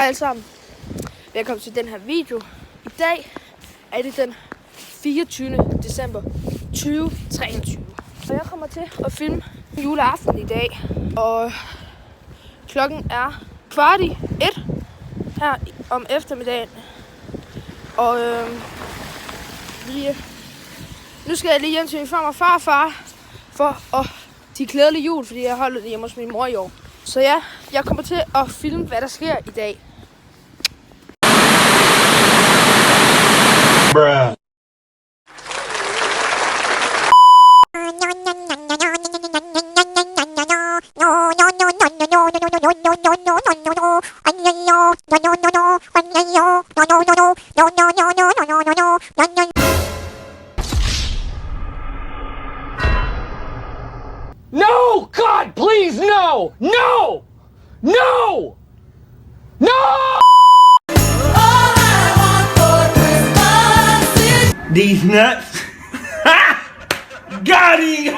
Hej alle sammen. Velkommen til den her video. I dag er det den 24. december 2023. Og jeg kommer til at filme juleaften i dag. Og klokken er 12:45 her om eftermiddagen. Og nu skal jeg lige hjem til min far og farfar for de glædelige jul, fordi jeg holder det hjemme hos min mor i år. Så ja, jeg kommer til at filme, hvad der sker i dag. Bruh. No! God, please, no! No! No! No! These nuts. Got him!